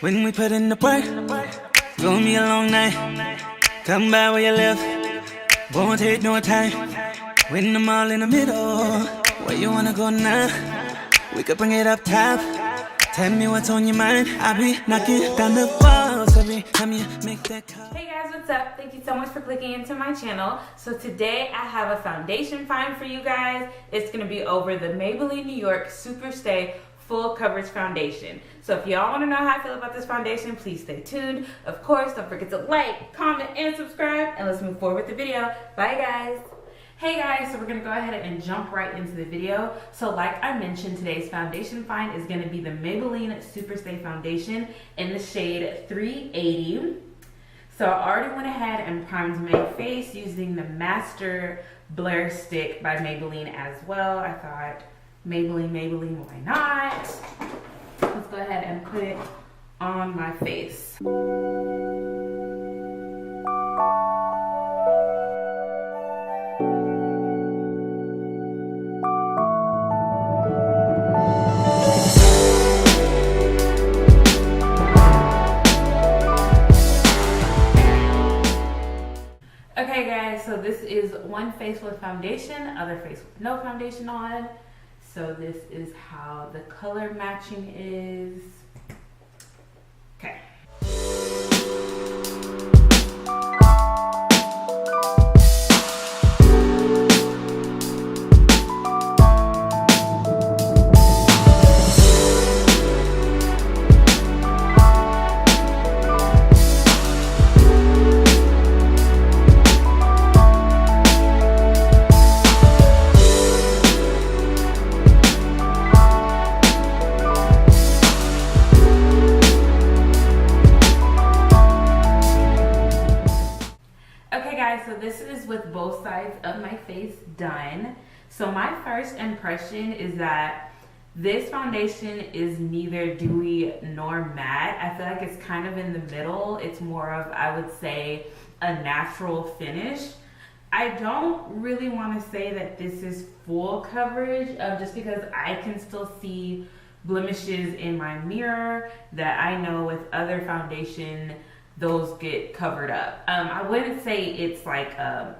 When we put in the work, gonna be a long night. Come by where you live, won't take no time. When I'm all in the middle, where you wanna go now? We could bring it up top. Tell me what's on your mind. I'll be knocking down the walls every time you make that call. Hey guys, what's up? Thank you so much for clicking into my channel. So today I have a foundation find for you guys. It's gonna be over the Maybelline New York Superstay Full Coverage Foundation. So if y'all want to know how I feel about this foundation, please stay tuned. Of course, don't forget to like, comment, and subscribe. And let's move forward with the video. Bye guys. Hey guys, so we're gonna go ahead and jump right into the video. So like I mentioned, today's foundation find is gonna be the Maybelline Superstay Foundation in the shade 380. So I already went ahead and primed my face using the Master Blur Stick by Maybelline as well. I thought, Maybelline, why not? Let's go ahead and put it on my face. Okay guys, so this is one face with foundation, other face with no foundation on. So this is how the color matching is. Okay. So this is with both sides of my face done. So my first impression is that this foundation is neither dewy nor matte. I feel like it's kind of in the middle. It's more of, I would say, a natural finish. I don't really want to say that this is full coverage, just because I can still see blemishes in my mirror that I know with other foundation those get covered up. I wouldn't say it's like a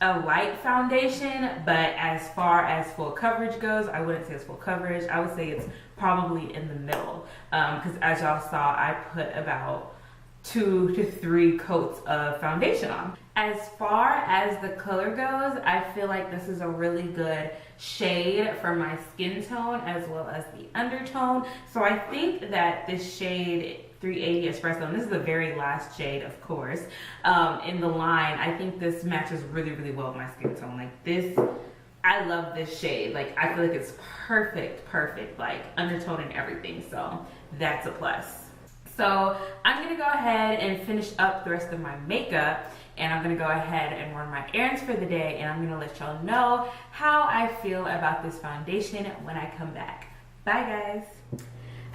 light foundation, but as far as full coverage goes, I wouldn't say it's full coverage. I would say it's probably in the middle, because as y'all saw, I put about 2 to 3 coats of foundation on. As far as the color goes, I feel like this is a really good shade for my skin tone as well as the undertone. So I think that this shade 380 Espresso, and this is the very last shade, of course, in the line, I think this matches really, really well with my skin tone. Like this, I love this shade. Like I feel like it's perfect, like undertone and everything. So that's a plus. So I'm gonna go ahead and finish up the rest of my makeup, and I'm gonna go ahead and run my errands for the day, and I'm gonna let y'all know how I feel about this foundation when I come back. Bye guys.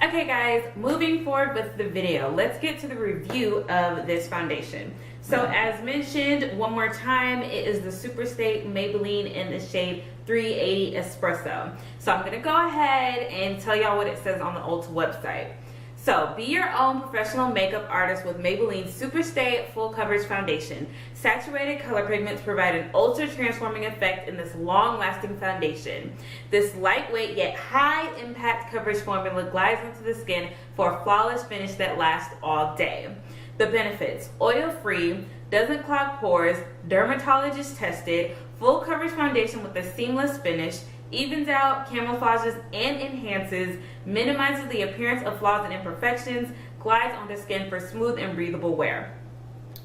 Okay guys, moving forward with the video, let's get to the review of this foundation. So as mentioned, one more time, it is the Superstay Maybelline in the shade 380 Espresso. So I'm gonna go ahead and tell y'all what it says on the Ulta website. So, be your own professional makeup artist with Maybelline Superstay Full Coverage Foundation. Saturated color pigments provide an ultra-transforming effect in this long-lasting foundation. This lightweight yet high-impact coverage formula glides into the skin for a flawless finish that lasts all day. The benefits: oil-free, doesn't clog pores, dermatologist tested, full coverage foundation with a seamless finish, evens out, camouflages, and enhances, minimizes the appearance of flaws and imperfections, glides onto skin for smooth and breathable wear.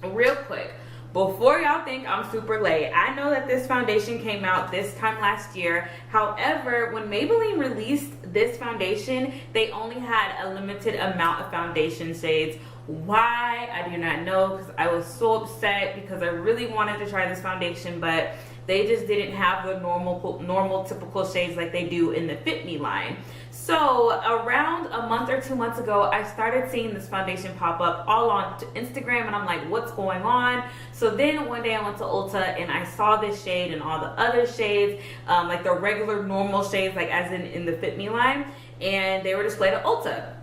Real quick, before y'all think I'm super late, I know that this foundation came out this time last year. However, when Maybelline released this foundation, they only had a limited amount of foundation shades. Why? I do not know, because I was so upset because I really wanted to try this foundation, but they just didn't have the normal typical shades like they do in the Fit Me line. So around a month or 2 months ago, I started seeing this foundation pop up all on Instagram, and I'm like, what's going on? So then one day I went to Ulta and I saw this shade and all the other shades, like the regular normal shades, like as in the Fit Me line, and they were displayed at Ulta.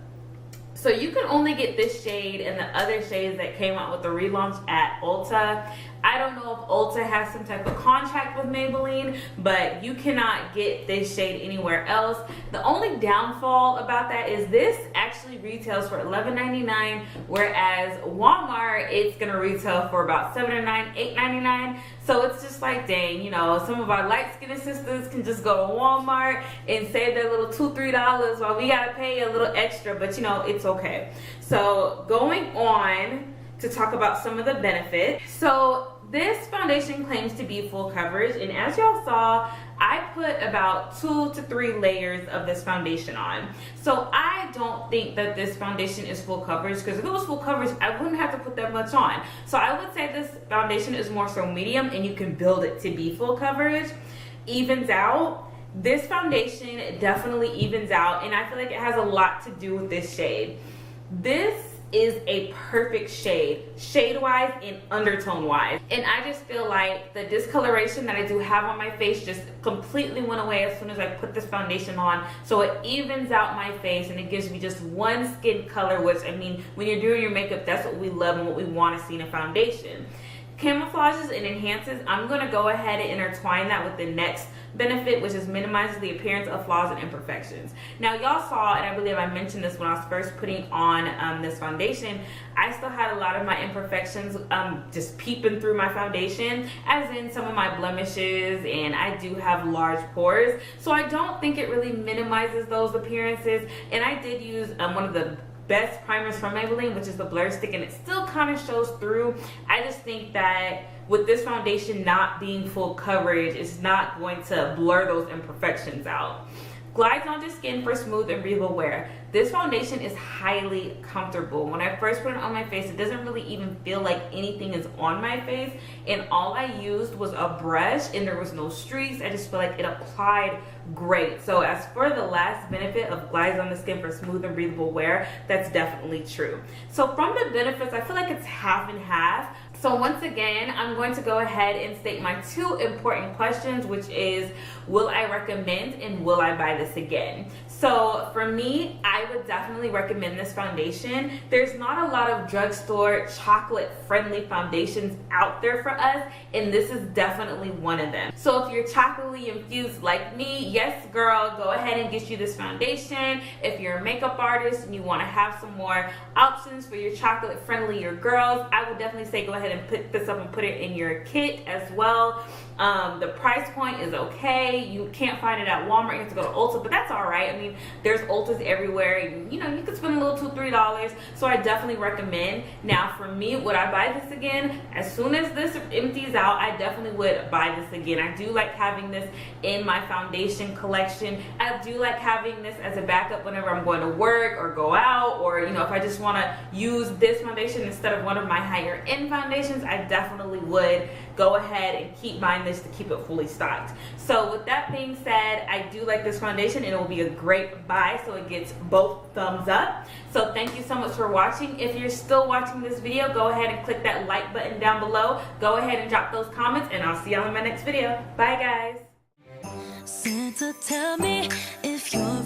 So you can only get this shade and the other shades that came out with the relaunch at Ulta. I don't know if Ulta has some type of contract with Maybelline, but you cannot get this shade anywhere else. The only downfall about that is this actually retails for $11.99, whereas Walmart, it's gonna retail for about $7.99, $8.99. So it's just like, dang, you know, some of our light-skinned sisters can just go to Walmart and save their little $2, $3 while we gotta pay a little extra, but you know, it's okay. So going on to talk about some of the benefits. So this foundation claims to be full coverage, and as y'all saw, I put about 2 to 3 layers of this foundation on. So I don't think that this foundation is full coverage, because if it was full coverage, I wouldn't have to put that much on. So I would say this foundation is more so medium, and you can build it to be full coverage. Evens out. This foundation definitely evens out, and I feel like it has a lot to do with this shade. This is a perfect shade wise and undertone wise, and I just feel like the discoloration that I do have on my face just completely went away as soon as I put this foundation on. So it evens out my face and it gives me just one skin color, which, I mean, when you're doing your makeup, that's what we love and what we want to see in a foundation. Camouflages and enhances, I'm going to go ahead and intertwine that with the next benefit, which is minimizes the appearance of flaws and imperfections. Now y'all saw, and I believe I mentioned this when I was first putting on this foundation, I still had a lot of my imperfections just peeping through my foundation, as in some of my blemishes, and I do have large pores, so I don't think it really minimizes those appearances. And I did use one of the best primers from Maybelline, which is the Blur Stick, and it still kind of shows through. I just think that with this foundation not being full coverage, it's not going to blur those imperfections out. Glides onto skin for smooth and breathable wear. This foundation is highly comfortable. When I first put it on my face, it doesn't really even feel like anything is on my face, and all I used was a brush and there was no streaks. I just feel like it applied great. So as for the last benefit of glides on the skin for smooth and breathable wear, that's definitely true. So from the benefits, I feel like it's half and half. So once again, I'm going to go ahead and state my 2 important questions, which is, will I recommend and will I buy this again? So for me, I would definitely recommend this foundation. There's not a lot of drugstore chocolate friendly foundations out there for us, and this is definitely one of them. So if you're chocolately infused like me, yes girl, go ahead and get you this foundation. If you're a makeup artist and you want to have some more options for your chocolate friendlier girls, I would definitely say go ahead and pick this up and put it in your kit as well. The price point is okay. You can't find it at Walmart, you have to go to Ulta, but that's all right. I mean, there's Ultas everywhere. You know, you could spend a little $2, $3. So I definitely recommend. Now for me, would I buy this again? As soon as this empties out, I definitely would buy this again. I do like having this in my foundation collection. I do like having this as a backup whenever I'm going to work or go out, or you know, if I just want to use this foundation instead of one of my higher end foundations, I definitely would go ahead and keep buying this to keep it fully stocked. So with that being said, I do like this foundation and it will be a great buy, so it gets both thumbs up. So thank you so much for watching. If you're still watching this video, go ahead and click that like button down below. Go ahead and drop those comments, and I'll see y'all in my next video. Bye guys. Santa, tell me if you're